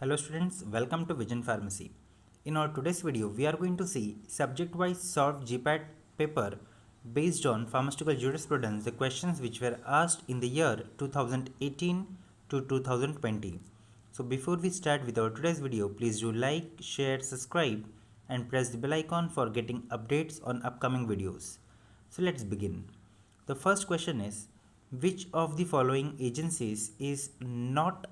Hello students, welcome to Vision Pharmacy. In our today's video, we are going to see subject-wise solved GPAT paper based on pharmaceutical jurisprudence, the questions which were asked in the year 2018 to 2020. So before we start with our today's video, please do like, share, subscribe and press the bell icon for getting updates on upcoming videos. So let's begin. The first question is, which of the following agencies is not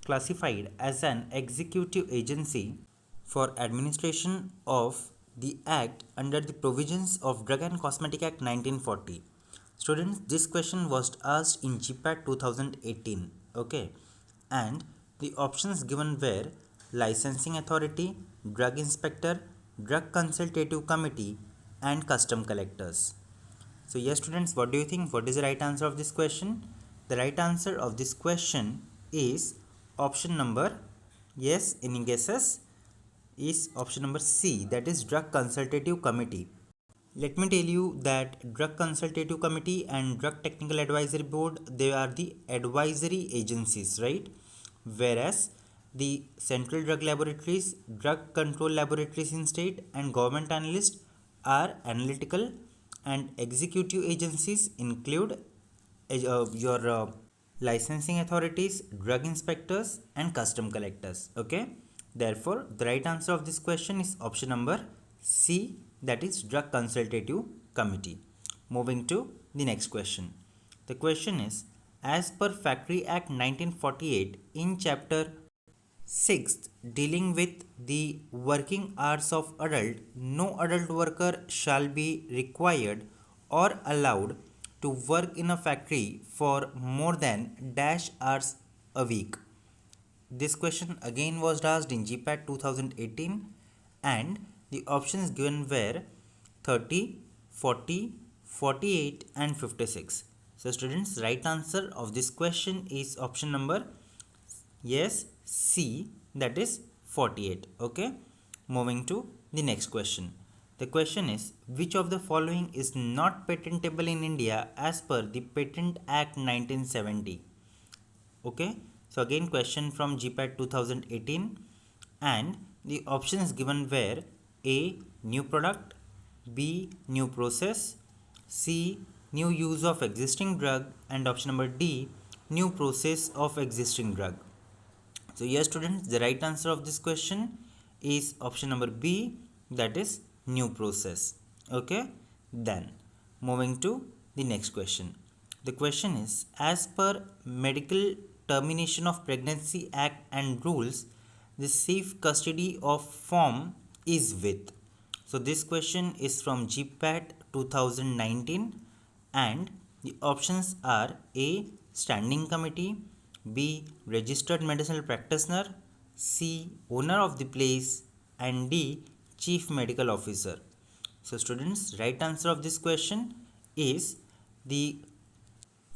classified as an executive agency for administration of the Act under the provisions of Drug and Cosmetic Act 1940. Students, this question was asked in GPAT 2018. Okay, and the options given were Licensing Authority, Drug Inspector, Drug Consultative Committee, and Custom Collectors. So yes students, what do you think? What is the right answer of this question? The right answer of this question is option number, yes, any guesses? Is option number C, that is Drug Consultative Committee. Let me tell you that Drug Consultative Committee and Drug Technical Advisory Board, they are the advisory agencies, right? Whereas the Central Drug Laboratories, Drug Control Laboratories in state and government analysts are analytical, and executive agencies include your licensing authorities, drug inspectors and custom collectors. Okay, therefore the right answer of this question is option number C, that is Drug Consultative Committee. Moving to the next question. The question is, as per Factory Act 1948 in chapter 6th dealing with the working hours of adult, no adult worker shall be required or allowed to work in a factory for more than dash hours a week. This question again was asked in GPAT 2018 and the options given were 30, 40, 48 and 56. So students, right answer of this question is option number, yes, C, that is 48. Okay, moving to the next question. The question is, which of the following is not patentable in India as per the Patent Act 1970? Okay, so again question from GPAT 2018 and the options given were A, new product, B, new process, C, new use of existing drug, and option number D, new process of existing drug. So yes students, the right answer of this question is option number B, that is new process. Okay, then moving to the next question. The question is, as per Medical Termination of Pregnancy Act and rules, the safe custody of form is with. So this question is from GPAT 2019 and the options are A, standing committee, B, registered medicinal practitioner, C, owner of the place, and D, chief medical officer. So students, right answer of this question is the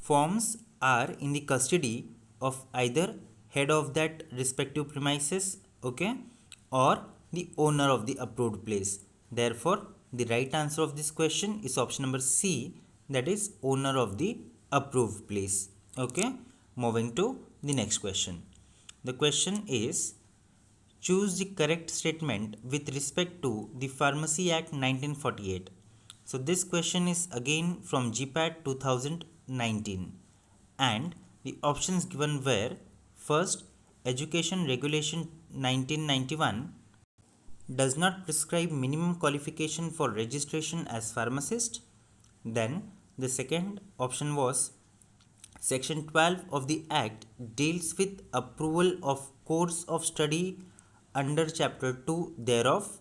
forms are in the custody of either head of that respective premises, okay, or the owner of the approved place. Therefore, the right answer of this question is option number C, that is owner of the approved place. Okay, moving to the next question. The question is, choose the correct statement with respect to the Pharmacy Act 1948. So this question is again from GPAT 2019 and the options given were first, Education Regulation 1991 does not prescribe minimum qualification for registration as pharmacist. Then the second option was Section 12 of the Act deals with approval of course of study under Chapter 2 thereof.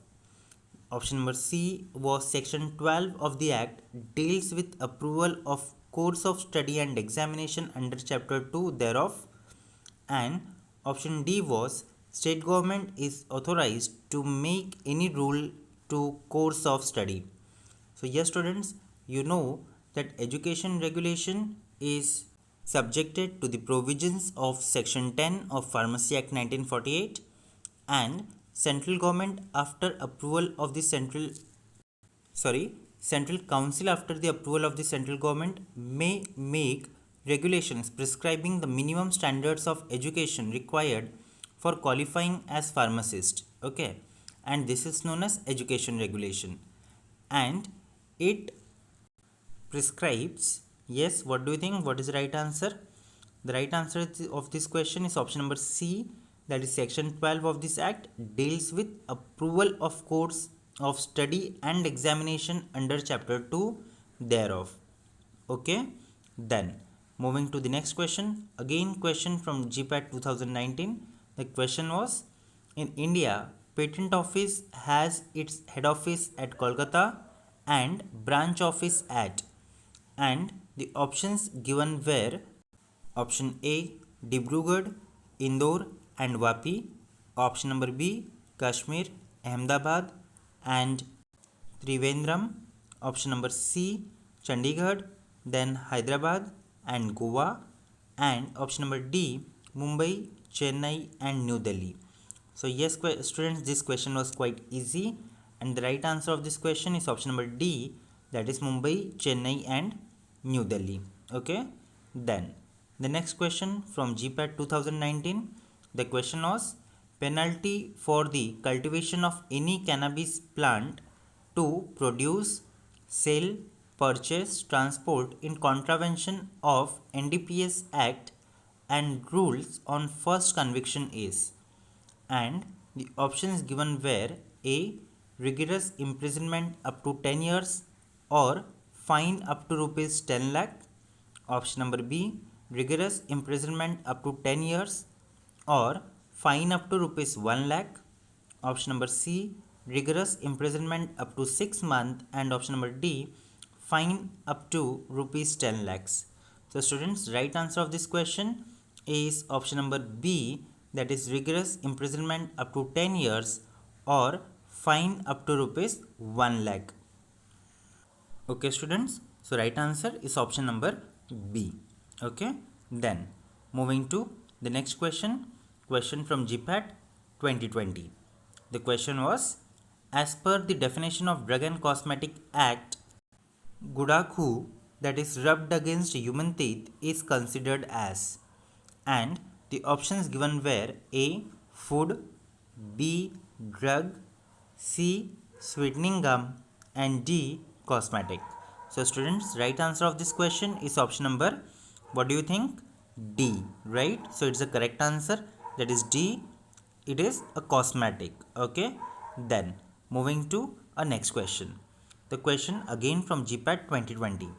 Option number C was Section 12 of the Act deals with approval of course of study and examination under Chapter 2 thereof. And option D was state government is authorized to make any rule to course of study. So yes students, you know that education regulation is subjected to the provisions of Section 10 of Pharmacy Act 1948 and central government after approval of the central council after the approval of the central government may make regulations prescribing the minimum standards of education required for qualifying as pharmacist. Okay, and this is known as education regulation, and it prescribes. Yes, what do you think? What is the right answer? The right answer of this question is option number C, that is section 12 of this act deals with approval of course of study and examination under chapter 2 thereof. Okay, then moving to the next question, again question from GPAT 2019. The question was, in India, patent office has its head office at Kolkata and branch office at, and the options given were option A Dibrugarh, Indore and Vapi, option number B Kashmir, Ahmedabad and Trivandrum, option number C Chandigarh, then Hyderabad and Goa, and option number D Mumbai, Chennai and New Delhi. So yes students, this question was quite easy, and the right answer of this question is option number D, that is Mumbai, Chennai and New Delhi. Okay, then the next question from GPAT 2019. The question was, penalty for the cultivation of any cannabis plant to produce, sell, purchase, transport in contravention of NDPS Act and rules on first conviction is, and the options given were A rigorous imprisonment up to 10 years or fine up to rupees 10 lakh, option number B rigorous imprisonment up to 10 years or fine up to rupees 1 lakh, option number C rigorous imprisonment up to 6 months, and option number D fine up to rupees 10 lakhs. So students, right answer of this question is option number B, that is rigorous imprisonment up to 10 years or fine up to rupees 1 lakh. Okay students, so right answer is option number B. Okay, then moving to the next question, question from GPAT 2020. The question was, as per the definition of Drug and Cosmetic Act, Gudakhu, that is rubbed against human teeth, is considered as, and the options given were A food, B drug, C sweetening gum and D cosmetic. So students, right answer of this question is option number, what do you think? D, right? So it's the correct answer, that is D, it is a cosmetic. Okay, then moving to a next question. The question again from GPAT 2020.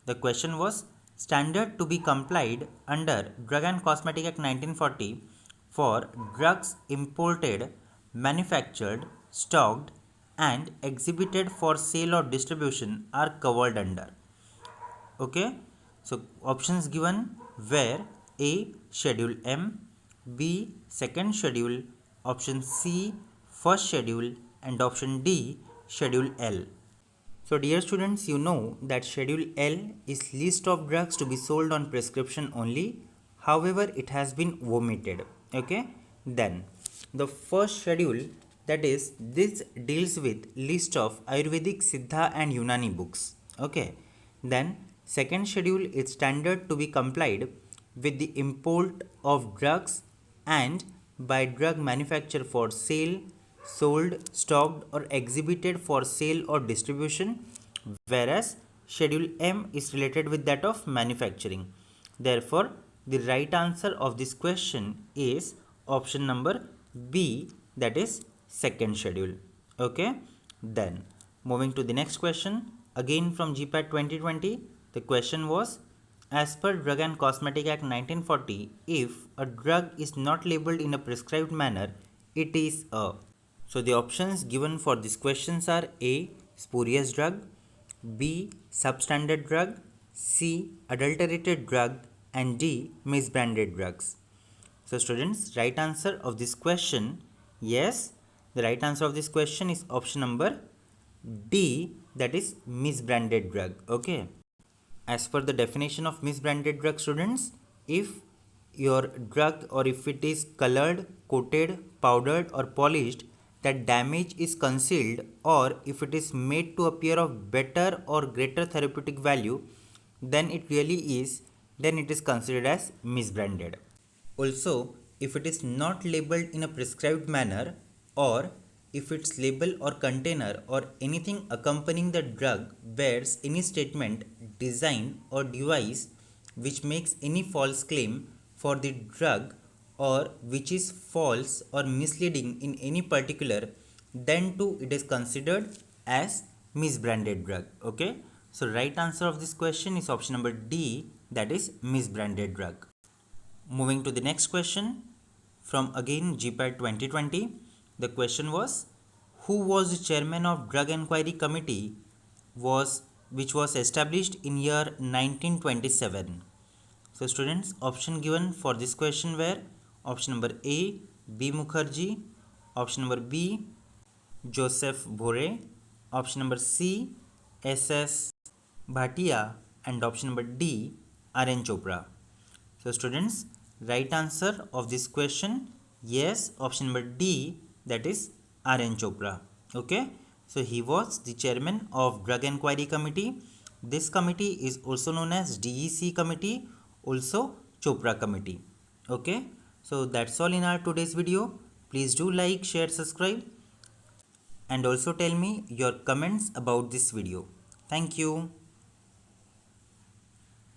The question was, standard to be complied under Drug and Cosmetic Act 1940 for drugs imported, manufactured, stocked and exhibited for sale or distribution are covered under. Okay, so options given were A schedule M, B second schedule, option C first schedule and option D schedule L. So dear students, you know that schedule L is list of drugs to be sold on prescription only. However, it has been omitted. Okay, then the first schedule, that is, this deals with list of Ayurvedic, Siddha and Unani books. Okay, then second schedule is standard to be complied with the import of drugs and by drug manufacturer for sale, sold, stocked or exhibited for sale or distribution, whereas schedule M is related with that of manufacturing. Therefore, the right answer of this question is option number B, that is second schedule. Okay, then moving to the next question, again from GPAT 2020. The question was, as per Drug and Cosmetic Act 1940, if a drug is not labeled in a prescribed manner, it is a. So the options given for these questions are A spurious drug, B substandard drug, C adulterated drug and D misbranded drugs. So students, right answer of this question, yes, the right answer of this question is option number D, that is misbranded drug. Okay. As per the definition of misbranded drug, students, if your drug or if it is colored, coated, powdered or polished, that damage is concealed, or if it is made to appear of better or greater therapeutic value than it really is, then it is considered as misbranded. Also, if it is not labeled in a prescribed manner, or if its label or container or anything accompanying the drug bears any statement, design, or device which makes any false claim for the drug, or which is false or misleading in any particular, then too it is considered as misbranded drug. Okay, so right answer of this question is option number D, that is misbranded drug. Moving to the next question from again GPAT 2020. The question was, who was the chairman of Drug Enquiry Committee which was established in year 1927? So students, option given for this question were option number A, B. Mukherjee, option number B, Joseph Bore, option number C, S.S. Bhatia, and option number D, R.N. Chopra. So students, right answer of this question, yes, option number D, that is R.N. Chopra. Okay, so he was the chairman of Drug Enquiry Committee. This committee is also known as DEC committee, also Chopra committee. Okay, so that's all in our today's video. Please do like, share, subscribe, and also tell me your comments about this video. Thank you.